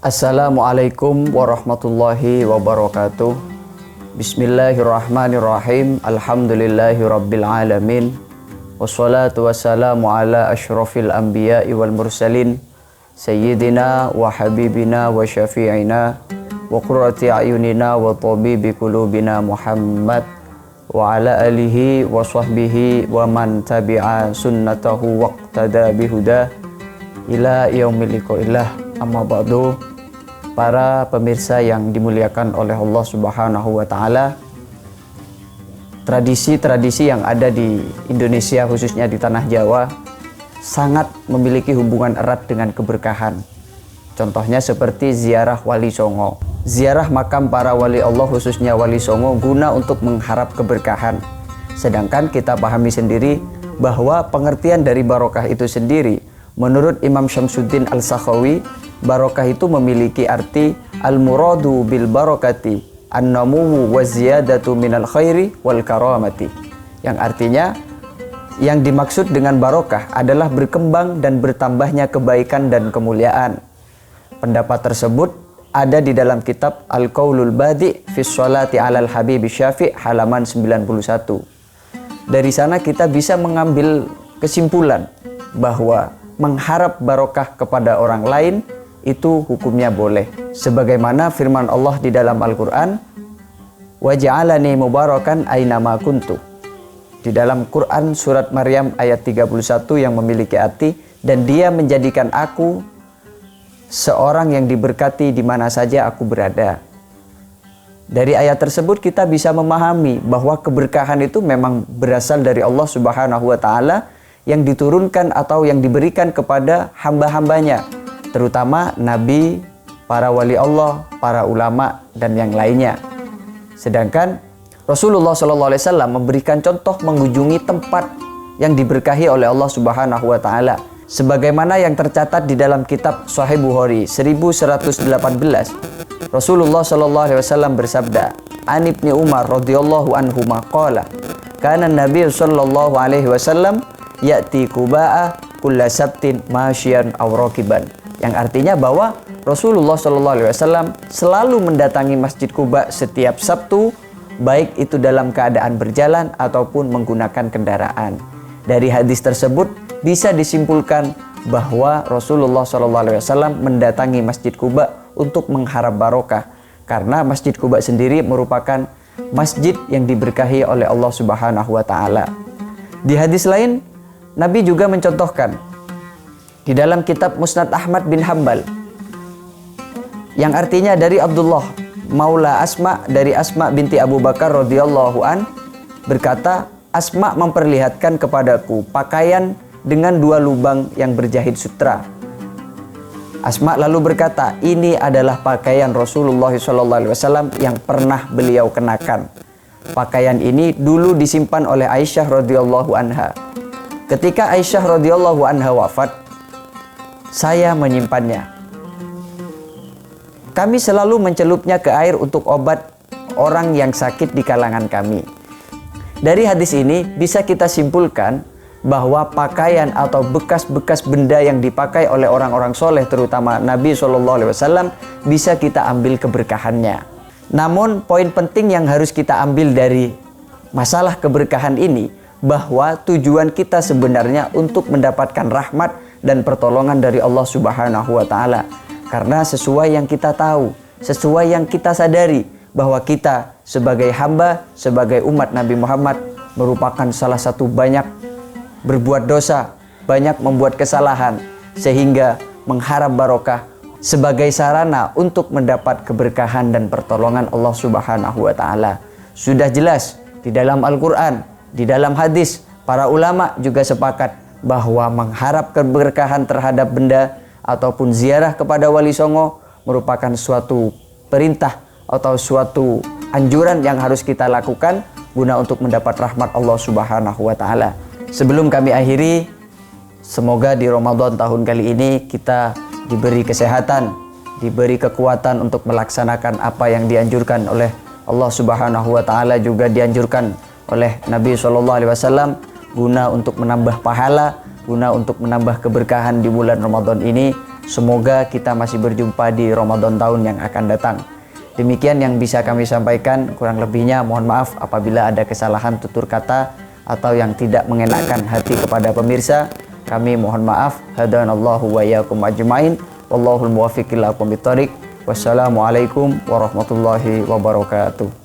Assalamualaikum warahmatullahi wabarakatuh. Bismillahirrahmanirrahim. Alhamdulillahi rabbil alamin. Wassalatu wassalamu ala ashrafil anbiya'i wal mursalin, Sayyidina wa habibina wa syafi'ina wa qurrati a'yunina wa tabibi qulubina Muhammad wa ala alihi wa sahbihi wa man tabi'a sunnatahu waqtada bihuda ila yaumil liqa'illah. Amma ba'du. Para pemirsa yang dimuliakan oleh Allah Subhanahu wa Ta'ala, tradisi-tradisi yang ada di Indonesia, khususnya di tanah Jawa, sangat memiliki hubungan erat dengan keberkahan. Contohnya seperti ziarah Wali Songo. Ziarah makam para wali Allah, khususnya Wali Songo, guna untuk mengharap keberkahan. Sedangkan kita pahami sendiri bahwa pengertian dari barokah itu sendiri, menurut Imam Syamsuddin Al-Sakhawi, barokah itu memiliki arti al-muradu bil barokati an-namuwu wa ziyadatu minal khairi wal karamati, yang artinya yang dimaksud dengan barokah adalah berkembang dan bertambahnya kebaikan dan kemuliaan. Pendapat tersebut ada di dalam kitab Al-Qaulul Badi fi Sholati alal Habib Syafi' halaman 91. Dari sana kita bisa mengambil kesimpulan bahwa mengharap barokah kepada orang lain itu hukumnya boleh, sebagaimana firman Allah di dalam Al-Quran, waja'alani mubarakan aynama kuntu. Di dalam Quran surat Maryam ayat 31 yang memiliki arti, dan dia menjadikan aku seorang yang diberkati di mana saja aku berada. Dari ayat tersebut kita bisa memahami bahwa keberkahan itu memang berasal dari Allah Subhanahu wa Ta'ala, yang diturunkan atau yang diberikan kepada hamba-hambanya, terutama nabi, para wali Allah, para ulama, dan yang lainnya. Sedangkan Rasulullah SAW memberikan contoh mengunjungi tempat yang diberkahi oleh Allah Subhanahu wa Ta'ala, sebagaimana yang tercatat di dalam kitab Sahih Bukhari 1118. Rasulullah SAW bersabda, An Ibni Umar radhiyallahu anhu maqala, kana Nabi sallallahu alaihi wasallam ya'ti Quba'a kulla sabtin masyian aw raqiban, yang artinya bahwa Rasulullah SAW selalu mendatangi Masjid Quba setiap Sabtu, baik itu dalam keadaan berjalan ataupun menggunakan kendaraan. Dari hadis tersebut bisa disimpulkan bahwa Rasulullah SAW mendatangi Masjid Quba untuk mengharap barokah, karena Masjid Quba sendiri merupakan masjid yang diberkahi oleh Allah Subhanahu wa Ta'ala. Di hadis lain, Nabi juga mencontohkan di dalam kitab Musnad Ahmad bin Hanbal, yang artinya dari Abdullah Maula Asma, dari Asma binti Abu Bakar radhiyallahu an, berkata, Asma memperlihatkan kepadaku pakaian dengan 2 lubang yang berjahit sutra. Asma lalu berkata, ini adalah pakaian Rasulullah SAW yang pernah beliau kenakan. Pakaian ini dulu disimpan oleh Aisyah radhiyallahu anha. Ketika Aisyah radhiyallahu anha wafat, saya menyimpannya. Kami selalu mencelupnya ke air untuk obat orang yang sakit di kalangan kami. Dari hadis ini bisa kita simpulkan bahwa pakaian atau bekas-bekas benda yang dipakai oleh orang-orang soleh, terutama Nabi SAW, bisa kita ambil keberkahannya. Namun poin penting yang harus kita ambil dari masalah keberkahan ini, bahwa tujuan kita sebenarnya untuk mendapatkan rahmat dan pertolongan dari Allah Subhanahu wa Ta'ala. Karena sesuai yang kita tahu, sesuai yang kita sadari, bahwa kita sebagai hamba, sebagai umat Nabi Muhammad, merupakan salah satu banyak berbuat dosa, banyak membuat kesalahan, sehingga mengharap barokah sebagai sarana untuk mendapat keberkahan dan pertolongan Allah Subhanahu wa Ta'ala. Sudah jelas di dalam Al-Quran, di dalam hadis, para ulama juga sepakat bahwa mengharap keberkahan terhadap benda ataupun ziarah kepada Wali Songo merupakan suatu perintah atau suatu anjuran yang harus kita lakukan guna untuk mendapat rahmat Allah Subhanahu wa Ta'ala. Sebelum kami akhiri, semoga di Ramadan tahun kali ini kita diberi kesehatan, diberi kekuatan untuk melaksanakan apa yang dianjurkan oleh Allah Subhanahu wa Ta'ala, juga dianjurkan oleh Nabi SAW, guna untuk menambah pahala, guna untuk menambah keberkahan di bulan Ramadan ini. Semoga kita masih berjumpa di Ramadan tahun yang akan datang. Demikian yang bisa kami sampaikan, kurang lebihnya mohon maaf apabila ada kesalahan tutur kata atau yang tidak mengenakan hati kepada pemirsa. Kami mohon maaf. Hadanallahu wa iyyakum ajmain. Wallahul muwaffiq ila aqwamit thoriq. Wassalamualaikum warahmatullahi wabarakatuh.